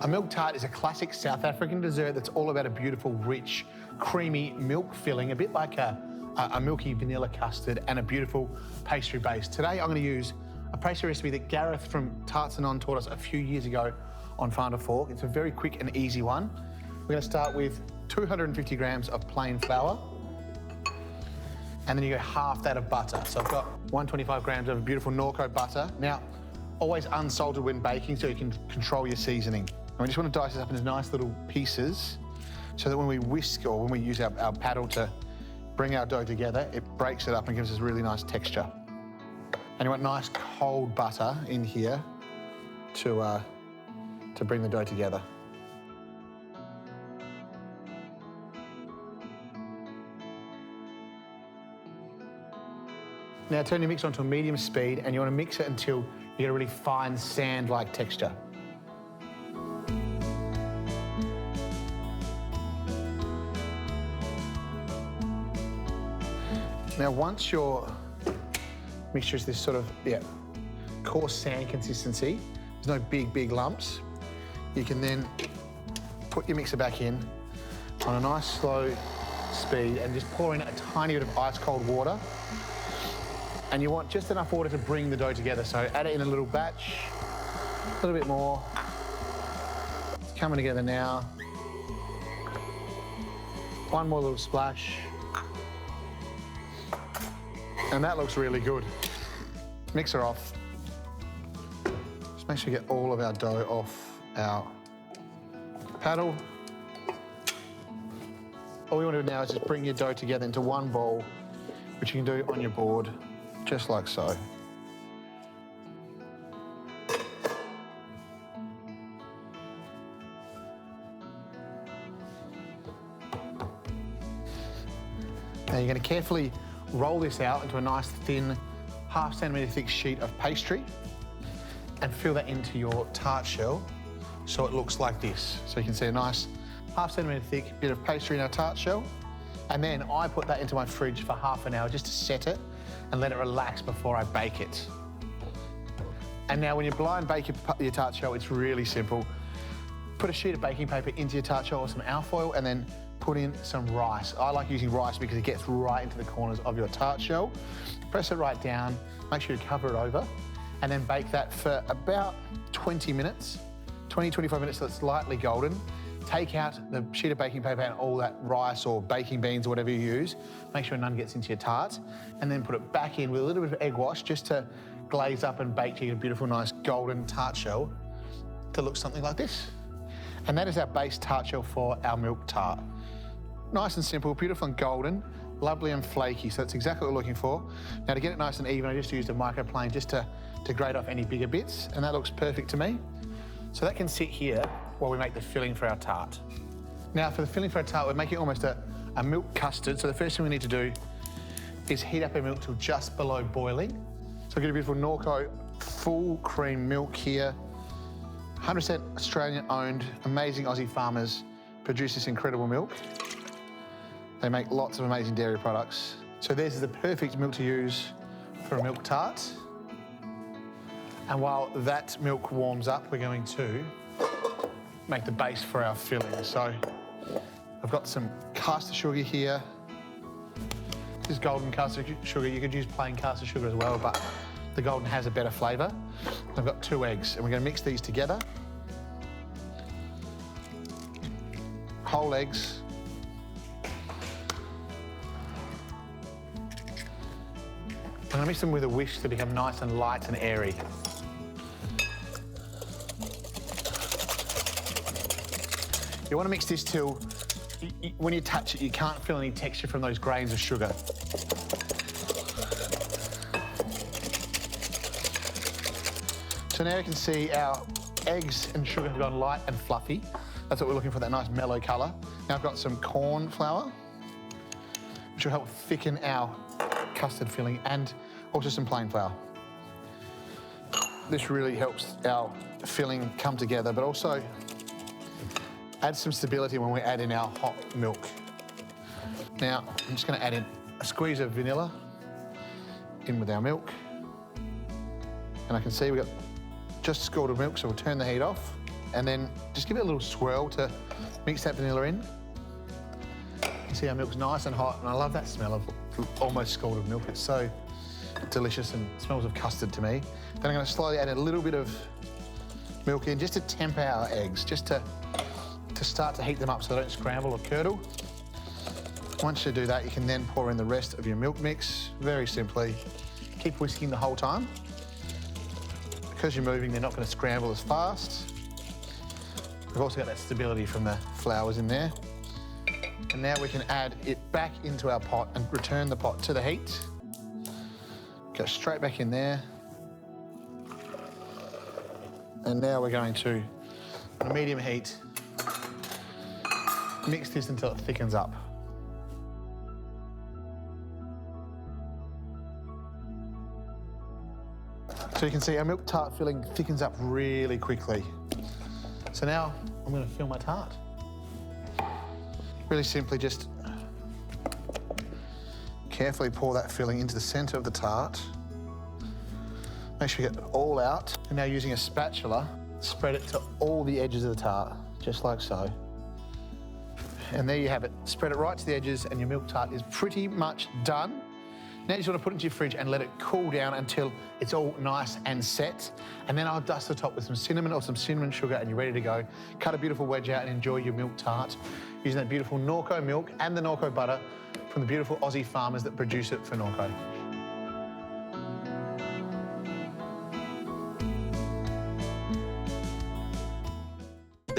A milk tart is a classic South African dessert that's all about a beautiful, rich, creamy milk filling, a bit like a milky vanilla custard and a beautiful pastry base. Today I'm going to use a pastry recipe that Gareth from Tarts and On taught us a few years ago on Farm to Fork. It's a very quick and easy one. We're going to start with 250 grams of plain flour, and then you go half that of butter. So I've got 125 grams of beautiful Norco butter. Now, always unsalted when baking so you can control your seasoning. And we just want to dice this up into nice little pieces so that when we whisk or when we use our paddle to bring our dough together, it breaks it up and gives us really nice texture. And you want nice cold butter in here to bring the dough together. Now turn your mix onto a medium speed and you want to mix it until you get a really fine sand-like texture. Now once your mixture is this sort of, coarse sand consistency, there's no big lumps, you can then put your mixer back in on a nice slow speed and just pour in a tiny bit of ice cold water. And you want just enough water to bring the dough together. So add it in a little batch, a little bit more. It's coming together now. One more little splash. And that looks really good. Mix her off. Just make sure you get all of our dough off our paddle. All we want to do now is just bring your dough together into one bowl, which you can do on your board, just like so. Now you're going to carefully roll this out into a nice thin, half-centimetre thick sheet of pastry and fill that into your tart shell so it looks like this. So you can see a nice half-centimetre thick bit of pastry in our tart shell. And then I put that into my fridge for half an hour just to set it and let it relax before I bake it. And now when you blind bake your tart shell, it's really simple. Put a sheet of baking paper into your tart shell or some alfoil and then put in some rice. I like using rice because it gets right into the corners of your tart shell. Press it right down, make sure you cover it over, and then bake that for about 20 minutes, 20-25 minutes so it's lightly golden. Take out the sheet of baking paper and all that rice or baking beans or whatever you use. Make sure none gets into your tart, and then put it back in with a little bit of egg wash just to glaze up and bake to get a beautiful, nice golden tart shell that looks something like this. And that is our base tart shell for our milk tart. Nice and simple, beautiful and golden, lovely and flaky, so that's exactly what we're looking for. Now to get it nice and even, I just used a microplane just to grate off any bigger bits, and that looks perfect to me. So that can sit here while we make the filling for our tart. Now for the filling for our tart, we're making almost a milk custard, so the first thing we need to do is heat up our milk till just below boiling. So get a beautiful Norco full cream milk here, 100% Australian owned, amazing Aussie farmers produce this incredible milk. They make lots of amazing dairy products. So this is the perfect milk to use for a milk tart. And while that milk warms up, we're going to make the base for our filling. So I've got some caster sugar here. This is golden caster sugar. You could use plain caster sugar as well, but the golden has a better flavour. I've got 2 eggs, and we're going to mix these together. Whole eggs. I'm going to mix them with a whisk to become nice and light and airy. You want to mix this till, when you touch it, you can't feel any texture from those grains of sugar. So now you can see our eggs and sugar have gone light and fluffy. That's what we're looking for, that nice mellow colour. Now I've got some corn flour, which will help thicken our custard filling, and also some plain flour. This really helps our filling come together, but also adds some stability when we add in our hot milk. Now, I'm just going to add in a squeeze of vanilla in with our milk. And I can see we've got just scalded milk, so we'll turn the heat off. And then just give it a little swirl to mix that vanilla in. You see our milk's nice and hot, and I love that smell of almost scalded milk. It's so delicious and smells of custard to me. Then I'm going to slowly add a little bit of milk in just to temper our eggs, just to start to heat them up so they don't scramble or curdle. Once you do that, you can then pour in the rest of your milk mix very simply. Keep whisking the whole time. Because you're moving, they're not going to scramble as fast. We've also got that stability from the flours in there. And now we can add it back into our pot and return the pot to the heat. Go straight back in there. And now we're going to, on a medium heat, mix this until it thickens up. So you can see our milk tart filling thickens up really quickly. So now I'm going to fill my tart. Really simply just carefully pour that filling into the centre of the tart. Make sure you get it all out. And now using a spatula, spread it to all the edges of the tart, just like so. And there you have it. Spread it right to the edges and your milk tart is pretty much done. Now you just want to put it into your fridge and let it cool down until it's all nice and set. And then I'll dust the top with some cinnamon or some cinnamon sugar and you're ready to go. Cut a beautiful wedge out and enjoy your milk tart using that beautiful Norco milk and the Norco butter from the beautiful Aussie farmers that produce it for Norco.